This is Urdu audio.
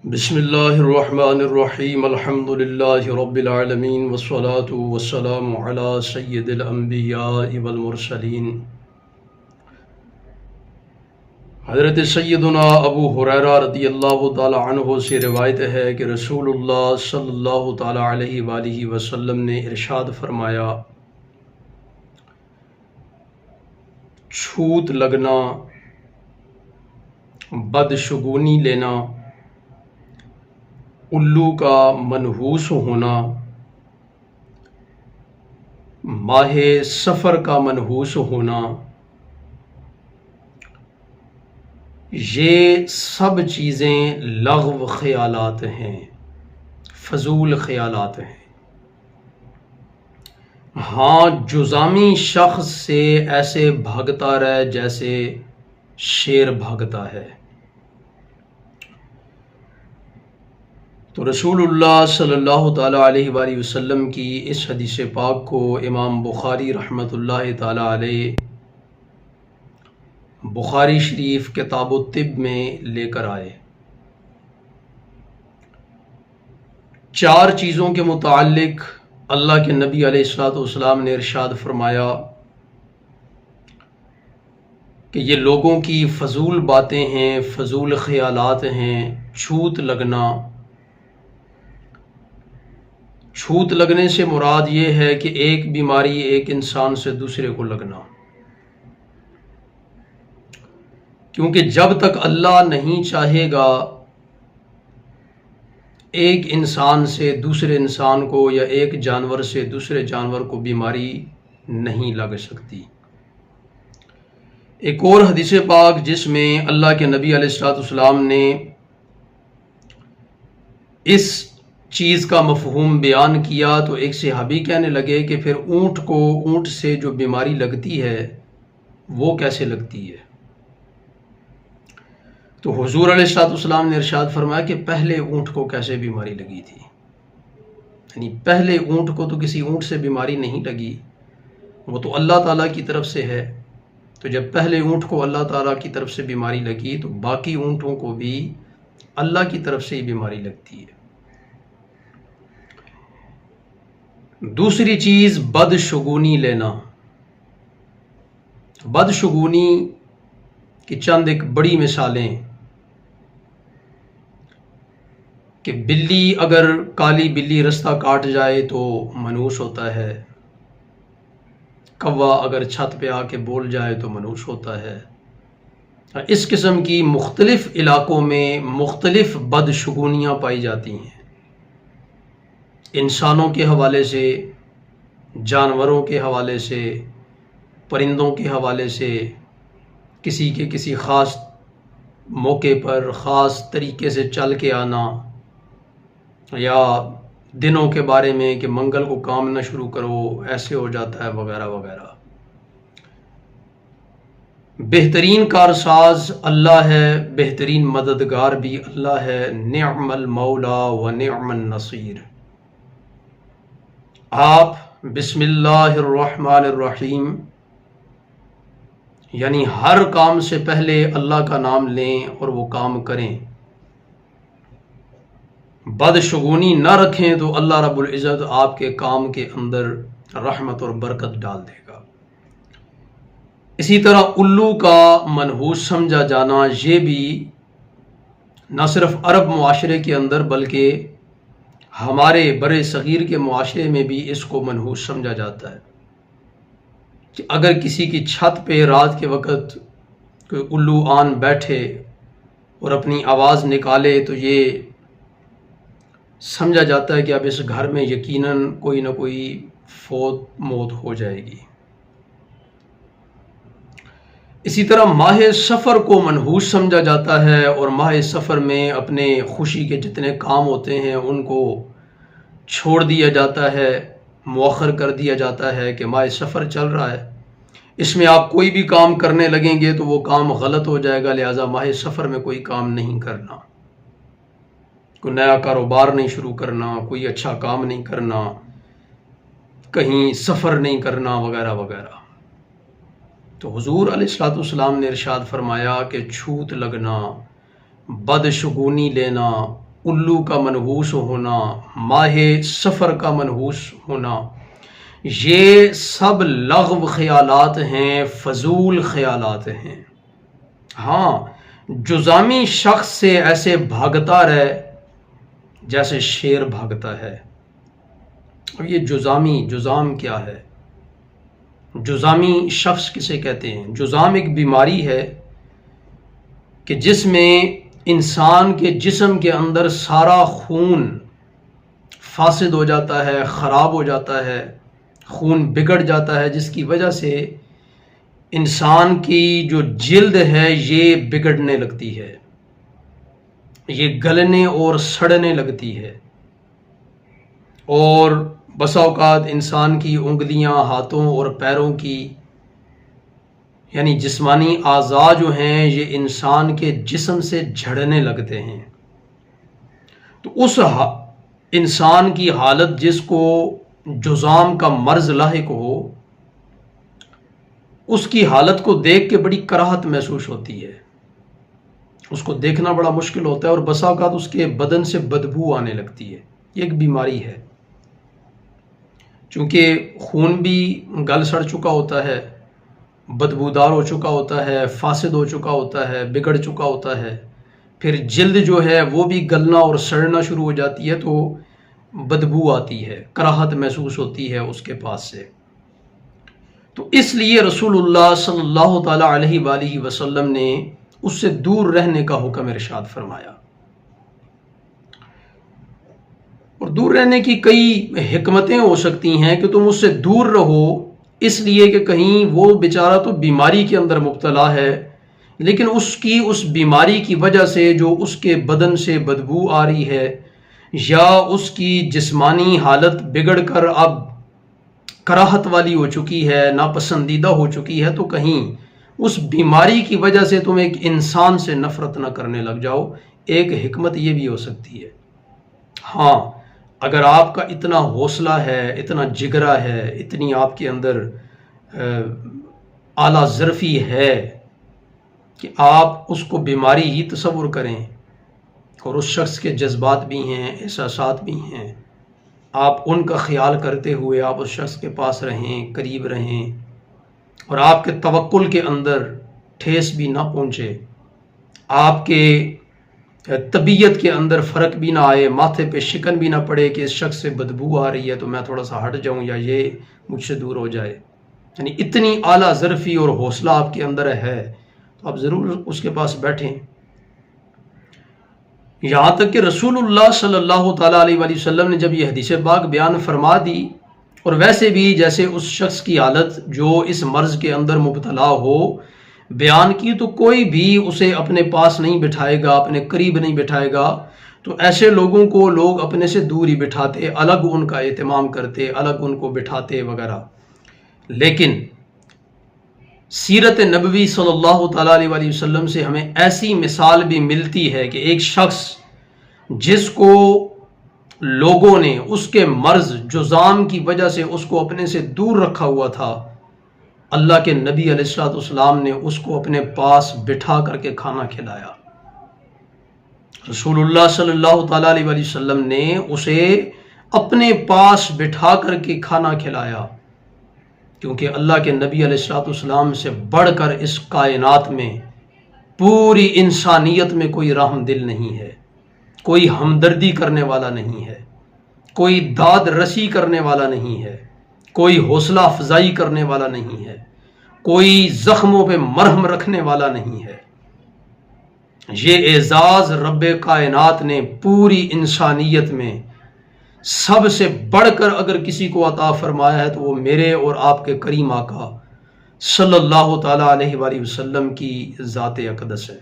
بسم اللہ الرحمن الرحیم الحمد للہ رب العالمین والصلاة والسلام علی سید الانبیاء والمرسلین۔ حضرت سیدنا ابو ہریرہ رضی اللہ تعالی عنہ سے روایت ہے کہ رسول اللہ صلی اللہ تعالی علیہ وآلہ وسلم نے ارشاد فرمایا، چھوت لگنا، بدشگونی لینا، الو کا منحوس ہونا، ماہ سفر کا منحوس ہونا، یہ سب چیزیں لغو خیالات ہیں، فضول خیالات ہیں۔ ہاں، جزامی شخص سے ایسے بھاگتا رہے جیسے شیر بھاگتا ہے۔ تو رسول اللہ صلی اللہ تعالیٰ علیہ وآلہ وسلم کی اس حدیث پاک کو امام بخاری رحمۃ اللہ تعالیٰ علیہ بخاری شریف کتاب الطب میں لے کر آئے۔ 4 چیزوں کے متعلق اللہ کے نبی علیہ الصلوۃ والسلام نے ارشاد فرمایا کہ یہ لوگوں کی فضول باتیں ہیں، فضول خیالات ہیں۔ چھوت لگنا، چھوت لگنے سے مراد یہ ہے کہ ایک بیماری ایک انسان سے دوسرے کو لگنا، کیونکہ جب تک اللہ نہیں چاہے گا ایک انسان سے دوسرے انسان کو یا ایک جانور سے دوسرے جانور کو بیماری نہیں لگ سکتی۔ ایک اور حدیث پاک جس میں اللہ کے نبی علیہ الصلوۃ والسلام نے اس چیز کا مفہوم بیان کیا تو ایک صحابی کہنے لگے کہ پھر اونٹ سے جو بیماری لگتی ہے وہ کیسے لگتی ہے؟ تو حضور علیہ الصلوۃ والسلام نے ارشاد فرمایا کہ پہلے اونٹ کو کیسے بیماری لگی تھی، یعنی پہلے اونٹ کو تو کسی اونٹ سے بیماری نہیں لگی، وہ تو اللہ تعالیٰ کی طرف سے ہے۔ تو جب پہلے اونٹ کو اللہ تعالیٰ کی طرف سے بیماری لگی تو باقی اونٹوں کو بھی اللہ کی طرف سے ہی بیماری لگتی ہے۔ دوسری چیز بدشگونی لینا۔ بدشگونی کی چند ایک بڑی مثالیں کہ بلی، اگر کالی بلی رستہ کاٹ جائے تو منحوس ہوتا ہے، کوا اگر چھت پہ آ کے بول جائے تو منحوس ہوتا ہے۔ اس قسم کی مختلف علاقوں میں مختلف بدشگونیاں پائی جاتی ہیں، انسانوں کے حوالے سے، جانوروں کے حوالے سے، پرندوں کے حوالے سے، کسی کے کسی خاص موقع پر خاص طریقے سے چل کے آنا، یا دنوں کے بارے میں کہ منگل کو کام نہ شروع کرو ایسے ہو جاتا ہے، وغیرہ وغیرہ۔ بہترین کارساز اللہ ہے، بہترین مددگار بھی اللہ ہے۔ نعم المولا و نعم النصیر۔ آپ بسم اللہ الرحمن الرحیم یعنی ہر کام سے پہلے اللہ کا نام لیں اور وہ کام کریں، بدشگونی نہ رکھیں تو اللہ رب العزت آپ کے کام کے اندر رحمت اور برکت ڈال دے گا۔ اسی طرح الو کا منحوس سمجھا جانا، یہ بھی نہ صرف عرب معاشرے کے اندر بلکہ ہمارے برے صغیر کے معاشرے میں بھی اس کو منحوس سمجھا جاتا ہے کہ اگر کسی کی چھت پہ رات کے وقت کوئی الو آن بیٹھے اور اپنی آواز نکالے تو یہ سمجھا جاتا ہے کہ اب اس گھر میں یقیناً کوئی نہ کوئی موت ہو جائے گی۔ اسی طرح ماہ سفر کو منحوس سمجھا جاتا ہے، اور ماہ سفر میں اپنے خوشی کے جتنے کام ہوتے ہیں ان کو چھوڑ دیا جاتا ہے، مؤخر کر دیا جاتا ہے کہ ماہ سفر چل رہا ہے، اس میں آپ کوئی بھی کام کرنے لگیں گے تو وہ کام غلط ہو جائے گا، لہٰذا ماہ سفر میں کوئی کام نہیں کرنا، کوئی نیا کاروبار نہیں شروع کرنا، کوئی اچھا کام نہیں کرنا، کہیں سفر نہیں کرنا، وغیرہ وغیرہ۔ تو حضور علیہ الصلوۃ والسلام نے ارشاد فرمایا کہ چھوت لگنا، بدشگونی لینا، الو کا منحوس ہونا، ماہ سفر کا منحوس ہونا، یہ سب لغو خیالات ہیں، فضول خیالات ہیں۔ ہاں، جزامی شخص سے ایسے بھاگتا رہے جیسے شیر بھاگتا ہے۔ اور یہ جزام کیا ہے؟ جزامی شخص کسے کہتے ہیں؟ جزام ایک بیماری ہے کہ جس میں انسان کے جسم کے اندر سارا خون فاسد ہو جاتا ہے، خراب ہو جاتا ہے، خون بگڑ جاتا ہے، جس کی وجہ سے انسان کی جو جلد ہے یہ بگڑنے لگتی ہے، یہ گلنے اور سڑنے لگتی ہے، اور بسا اوقات انسان کی انگلیاں، ہاتھوں اور پیروں کی یعنی جسمانی اعضاء جو ہیں یہ انسان کے جسم سے جھڑنے لگتے ہیں۔ تو اس انسان کی حالت جس کو جزام کا مرض لاحق ہو، اس کی حالت کو دیکھ کے بڑی کراہت محسوس ہوتی ہے، اس کو دیکھنا بڑا مشکل ہوتا ہے، اور بسا اوقات اس کے بدن سے بدبو آنے لگتی ہے۔ یہ ایک بیماری ہے، چونکہ خون بھی گل سڑ چکا ہوتا ہے، بدبودار ہو چکا ہوتا ہے، فاسد ہو چکا ہوتا ہے، بگڑ چکا ہوتا ہے، پھر جلد جو ہے وہ بھی گلنا اور سڑنا شروع ہو جاتی ہے، تو بدبو آتی ہے، کراہت محسوس ہوتی ہے اس کے پاس سے۔ تو اس لیے رسول اللہ صلی اللہ تعالی علیہ وآلہ وسلم نے اس سے دور رہنے کا حکم ارشاد فرمایا۔ اور دور رہنے کی کئی حکمتیں ہو سکتی ہیں کہ تم اس سے دور رہو، اس لیے کہ کہیں وہ بیچارہ تو بیماری کے اندر مبتلا ہے، لیکن اس بیماری کی وجہ سے جو اس کے بدن سے بدبو آ رہی ہے، یا اس کی جسمانی حالت بگڑ کر اب کراہت والی ہو چکی ہے، ناپسندیدہ ہو چکی ہے، تو کہیں اس بیماری کی وجہ سے تم ایک انسان سے نفرت نہ کرنے لگ جاؤ۔ ایک حکمت یہ بھی ہو سکتی ہے۔ ہاں، اگر آپ کا اتنا حوصلہ ہے، اتنا جگرا ہے، اتنی آپ کے اندر اعلیٰ ظرفی ہے کہ آپ اس کو بیماری ہی تصور کریں، اور اس شخص کے جذبات بھی ہیں، احساسات بھی ہیں، آپ ان کا خیال کرتے ہوئے آپ اس شخص کے پاس رہیں، قریب رہیں، اور آپ کے توکل کے اندر ٹھیس بھی نہ پہنچے، آپ کے طبیعت کے اندر فرق بھی نہ آئے، ماتھے پہ شکن بھی نہ پڑے کہ اس شخص سے بدبو آ رہی ہے تو میں تھوڑا سا ہٹ جاؤں یا یہ مجھ سے دور ہو جائے، یعنی اتنی اعلیٰ ظرفی اور حوصلہ آپ کے اندر ہے تو آپ ضرور اس کے پاس بیٹھیں۔ یہاں تک کہ رسول اللہ صلی اللہ تعالیٰ علیہ وآلہ وسلم نے جب یہ حدیث پاک بیان فرما دی، اور ویسے بھی جیسے اس شخص کی حالت جو اس مرض کے اندر مبتلا ہو بیان کی، تو کوئی بھی اسے اپنے پاس نہیں بٹھائے گا، اپنے قریب نہیں بٹھائے گا، تو ایسے لوگوں کو لوگ اپنے سے دور ہی بٹھاتے، الگ ان کا اہتمام کرتے، الگ ان کو بٹھاتے وغیرہ۔ لیکن سیرت نبوی صلی اللہ تعالیٰ علیہ وآلہ وسلم سے ہمیں ایسی مثال بھی ملتی ہے کہ ایک شخص جس کو لوگوں نے اس کے مرض جزام کی وجہ سے اس کو اپنے سے دور رکھا ہوا تھا، اللہ کے نبی علیہ الصلوۃ والسلام نے اس کو اپنے پاس بٹھا کر کے کھانا کھلایا۔ رسول اللہ صلی اللہ تعالیٰ علیہ وآلہ وسلم نے اسے اپنے پاس بٹھا کر کے کھانا کھلایا، کیونکہ اللہ کے نبی علیہ الصلوۃ والسلام سے بڑھ کر اس کائنات میں پوری انسانیت میں کوئی رحم دل نہیں ہے، کوئی ہمدردی کرنے والا نہیں ہے، کوئی داد رسی کرنے والا نہیں ہے، کوئی حوصلہ افزائی کرنے والا نہیں ہے، کوئی زخموں پہ مرہم رکھنے والا نہیں ہے۔ یہ اعزاز رب کائنات نے پوری انسانیت میں سب سے بڑھ کر اگر کسی کو عطا فرمایا ہے تو وہ میرے اور آپ کے کریم آقا صلی اللہ تعالیٰ علیہ وآلہ وسلم کی ذات اقدس ہے۔